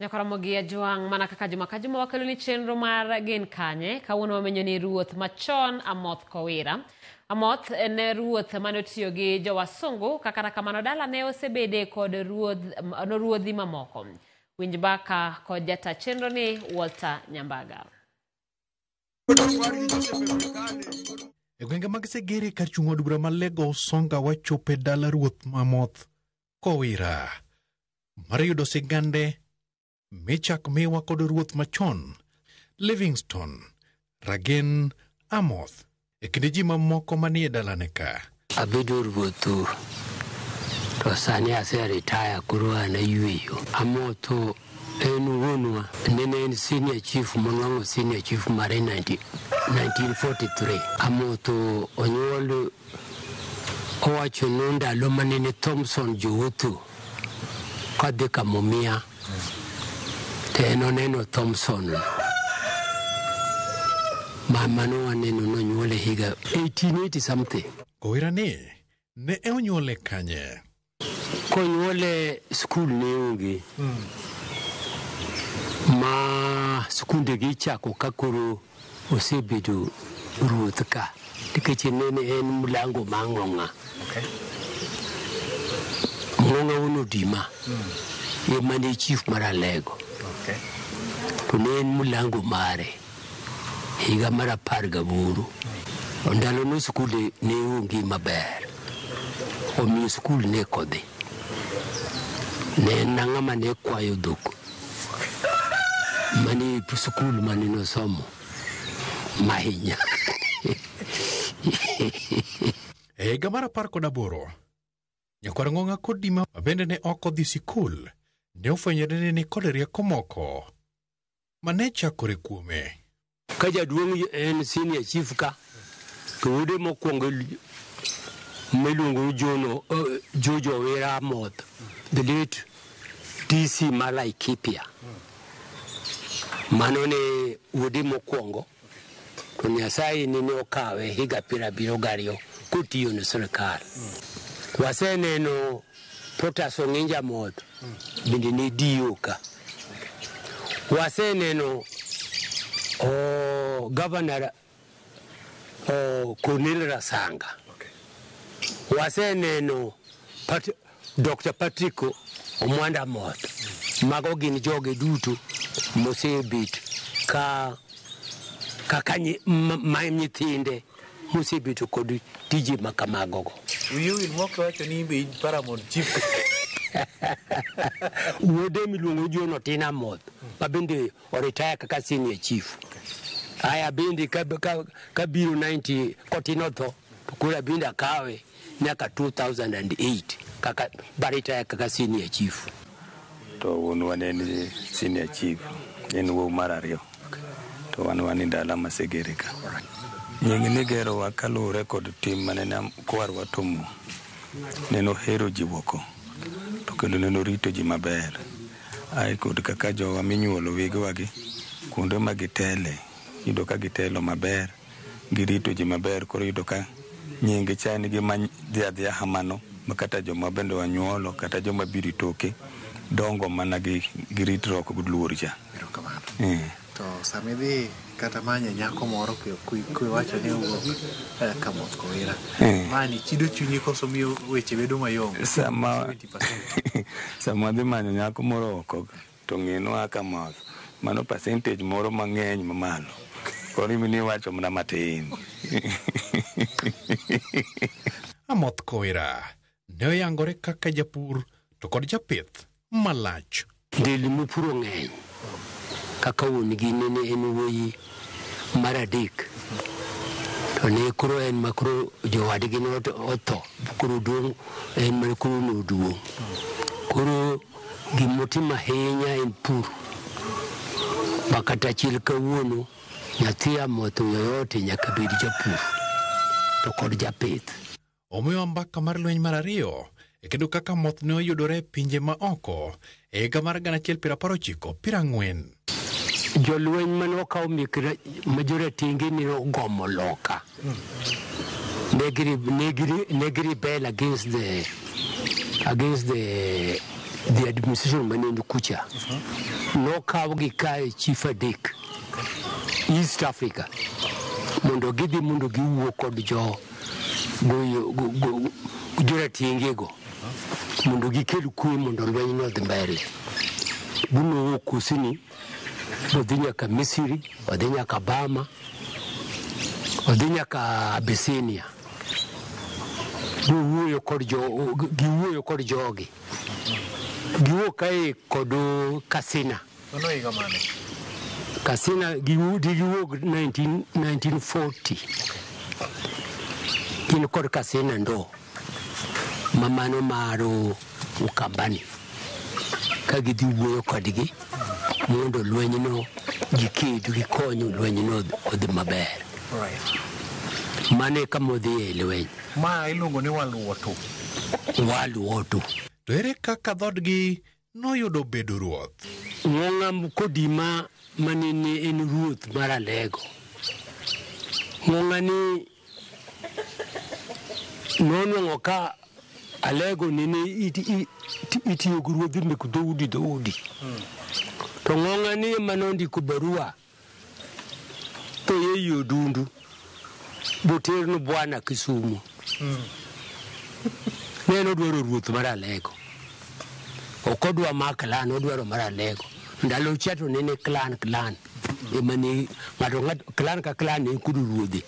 Nyakaramogi ajuang mana kaka juma wakeloni chenro mar Gen Kanye kawuono wamenyo ni ruoth machon Amoth Kowira. Amoth ne ruoth mane otiyo gi jowasungu kaka kamano dala ne osebede kod ruodhi mamoko. Winj baka kod jata chenro ni Walter Nyambaga. E gwenge mag Segere kar chung' od bura ma Lagos Songa wachope dala ruoth Amoth Kowira. Mar yudo sigande Mechak miwa kod ruoth machon Livingstone Ragen Amoth e kinde ji mamoko manie dalane ka. Abedo ruotho to sani ase retire koro ana yweyo. Amoth en wuonwa nene en senior chief monwang'o senior chief mare 1943. Amoth onyuol owacho no ndalo manene Thompson jowuotho kadhi Kamomia neno Thompson mano waneno nonyuole higa 1880 something. Kowira ne onyuole kanye? Konyuole skul ne onge. Ma skunde gi chako kakoro osebedo ruoth ka. Nikech nene en mlango mang'ong'a. Ng'ong'a uno dima. Mane chief mar Alego. To ne en mulango mare higa mar 18. Ndalo no skul ne onge maber, omiyo skul ne kodhi. Ne nang'ama ne kwayo dhok mane skul mane no somo mahinya. E higa mar 18 nyakwar Ng'ong'a kod Dima bende ne ok odhi sikul. Ne ofwenyore ni kod rieko moko mane chakore kuome. Ka jaduong' en senior chief ka to wuode mokwongo miluongo Jojo Owira Amoth, the late DC mar Laikipia. Mano ne wuode mokwongo to Nyasaye ne okawe higa 72 kotiyo ne sirkal. Waseneno Potas Ong'inja Amoth bende ne diyo ka. Waseneno Governor Cornel Rasanga. Waseneno Dr. Patrick Omwanda Amoth. Mago gin joge duto mosebet kaka nyithinde mosebet kod tije makamagogo. Will moke wacho ni be Paramount chief. Wuode miluongo Jono Tin Amoth ma bende oretire kaka senior chief. Aya bende ka biro 90 kotino tho kura bende akawe nyaka 2008 kaka baritire kaka senior chief. To wuonwa ne senior chief en wuo mar ariyo. To wan ndala ma Segere ka. Nying ni gero wa kalure kod tim manene kwarwa tomo. Neno hero jiwoko. To kendo neno rito ji maber. Ai kod kaka jowa minyuolo wegwa gi kuonde ma gitele. Yudo ka gitelo maber. Girito ji maber koro yudo ka nyinge chani gi madhiadhia hamano. Makata joma bende wanyuolo kata joma biri toke. Dongo mana giritruok gi luor cha. To samidhi kata manya nyako moro kwe wacho ni owuok Amoth Kowira. Mani chido chunyi koso miyo weche bedo mayom. Sama dhi manyo nyako moro oko to ng'inwa Amoth. Mano percentage moro mang'eny mamalo. Koro imini wacho mana matin. Amoth Kowira ne oyangore kaka japur to kod japith malach. Del mupuro ng'eny. Kaka wuongi nene en wuoyi mar adek. To ne koro en makro jowadgi ne otho. Koro duong' en makro noduong'. Koro gimotimo ahinya en pur. Makata chiel kawuono nyathi Amoth yoyote nyaka bed japur. To kod japith. Omiyo mbaka mar lweny mar ariyo e kendo kaka Amoth ne oyudore pinje ma oko e higa mar 1940. Jolweny mane okawo mikra majoratingi ni ogomo loka. Negri rebel against the the administration maneno kucha no kawgi kai chief adek East Africa mondo gidhi mondo giwuo kod jo joratingego mondo gikel kwe mondo lweny no dhi mbele. Buno kusini odhi nyaka Misri, odhi nyaka Bama, odhi nyaka Abyssinia. Giwuoyo kod jogi. Giwuok kae kod Kasina. Ono higa mane? Kasina giwuok 1940. Gin kod Kasina ndo mamano maro Ukambani. Ka gidhi wuoyo kodgi mondo lweny no gikedu gikonyo lweny no odhi maber. Right. Mane kama odhi e lweny. Ma iluongo ni Waluoto. Waluoto. To ere kaka dhodgi noyudo bedo ruoth? Ng'ong'a Kodima manene en ruoth mar Alego. Ng'ong'a ni nonwang'o ka Alego nene itiyo gi ruodhi mek dhoudi. To Ng'ong'a ni manondiko barua to yeyo dundu boterno bwana Kisumu. Neno dwaro ruoth mar Alego. Okodwa ma clan, odwaro mar Alego. Ndalo chato nene clan. Emani ngato clan ka clan ne kudu ruodhi.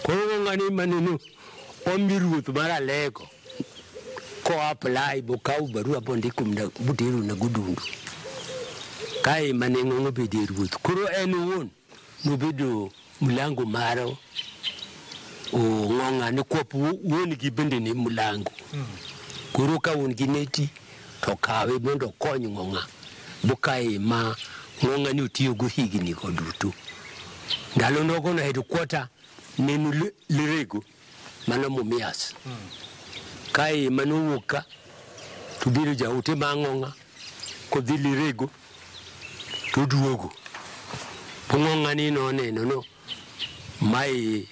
Koro ngani maneno omi ruoth mar Alego. Ko apply bo kau barua bondiko butiru na gudundu. Kai manengo ngobedi ruoth. Koro en won nobedo mulango maro. Ng'ong'a ni kwop won gi bende ni mulango. Koro ka won gi neti to kawe mondo kony Ng'ong'a. Bukai ma Ng'ong'a ni utiyo go higni go duto. Ndalo nogo na headquarter nenu Lirego mano Mumias. Kai manu wuka to biro jaute ma Ng'ong'a ko dhi Lirego to duogo. Ng'ong'a ni no neno no mai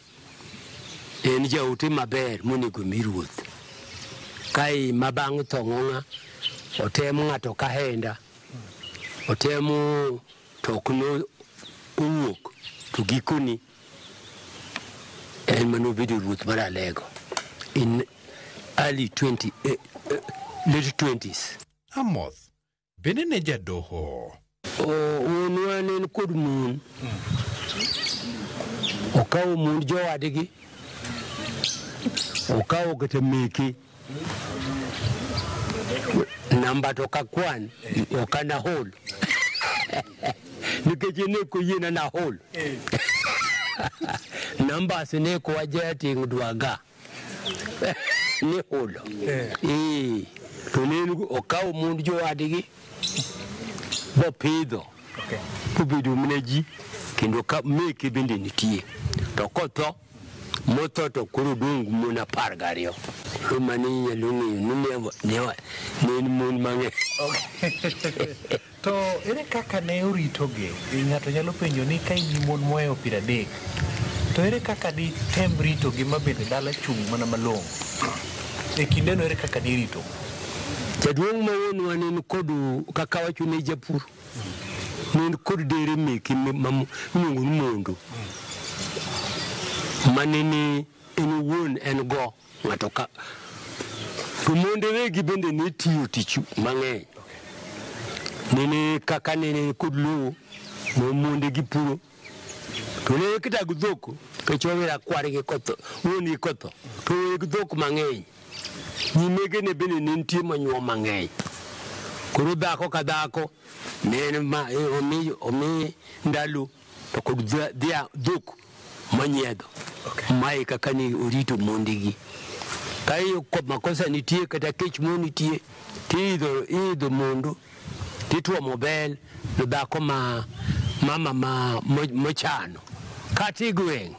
en jaute maber monego mi ruoth. Kai mabang' to Ng'ong'a otemo ng'ato kahenda, otemo to kuno owuok to gikoni en manobedo ruoth mar Alego in late 20s. Amoth bende ne jadoho. Unwa nen kod mun. Okawo mun jowadgi. Okawo kata meki. Namba to kakwan okana hol. Nikech ne ko yena na hol. Namba sene ko ajati ngdwaga. Ni holo. To ne okawo mun jowadgi. Bo pidho. Pubidu mneji kendo ka meki bende nitie. To kotho moto to kuro dungu muna pargario. Rumani nyalungi ne mun mange. To ere kaka ne oritoge? Ng'ato nyalo penjo ni ka in mon moyo 30. To ere kaka di tem ritogi mabende dala chung mana malong'? E kinde no ere kaka di rito? Jaduong' mawonwa nen kodu kaka wacho ne japur. Nen kod dere meki nyongo ni mondo. Manene en wuon en go ng'ato ka. To monde wegi bende ne tiyo tich mang'eny. Nene kaka nene kod lowo monde gi puro. To ne kita gudhoko kechowera kwari gi kotho wuon gi kotho. To weg dhok mang'eny. Nyimege ne bende ne nitie manyuo mang'eny. Koro dhako ka dhako ne omi ndalo to kod dhok manyiedho. Mai kaka ni orito mondegi. Kayo makosa nitie kata kech mo nitie idho mondo tituomo bel no dhako mama mochano kata igweng'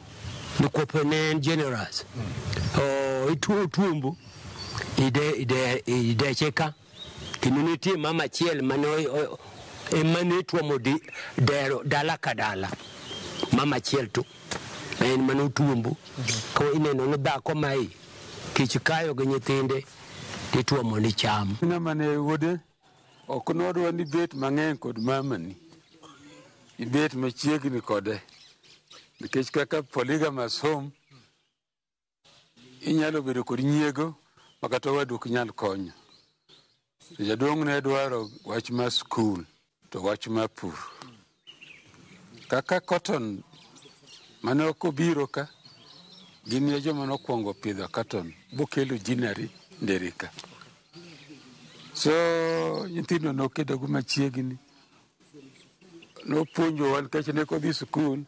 nikopo ne en generous. Ituombo ideche ka kendo nitie mama chiel mane tuomo dala ka dala mama chiel to en mano tuombo ko ineno no dhako mai kech kayo gi nyithinde tituomo ni cham. Ina mane wuode ok nodwa ni bet mang'eny kod mamani, ibet machiegni kode, nikech kaka polygamous home inyalo bedo kod nyiego makata wadu ok nyal konyo. To jaduong' ne dwaro wach mar skul to wach mar pur. Kaka cotton mane ok obiro ka, gin e joma nokwongo pidho cotton bokelo jinari nderika. So nyithindo nokedogo machiegni, nopuonjowa nikech ne kodhi skul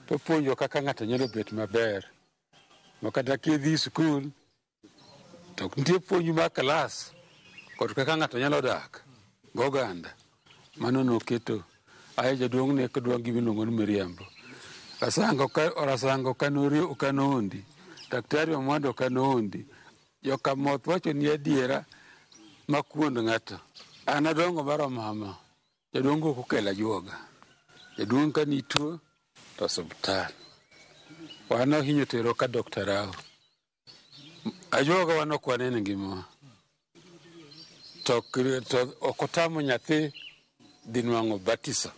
to puonjo kaka ng'ato nyalo bet maber. Makata kidhi skul to nitie puonj mar klas kod kaka ng'ato nyalo dak goganda. Mano noketo ae jaduong' ne kodwa gimiluongo ni miriambo. Orasango kanondi, daktari Omwando kanondi, joka moth wacho ni adiera makuond ng'ato. An adongo baro mama, jaduong' ok okelo ajuoga. Jaduong' ka nituo to osiptal. Wan ohinyo tero ka Dr. Rao. Ajuoga wan ok waneno ngima. To ok otamo nyathi dhi nwang'o batiso.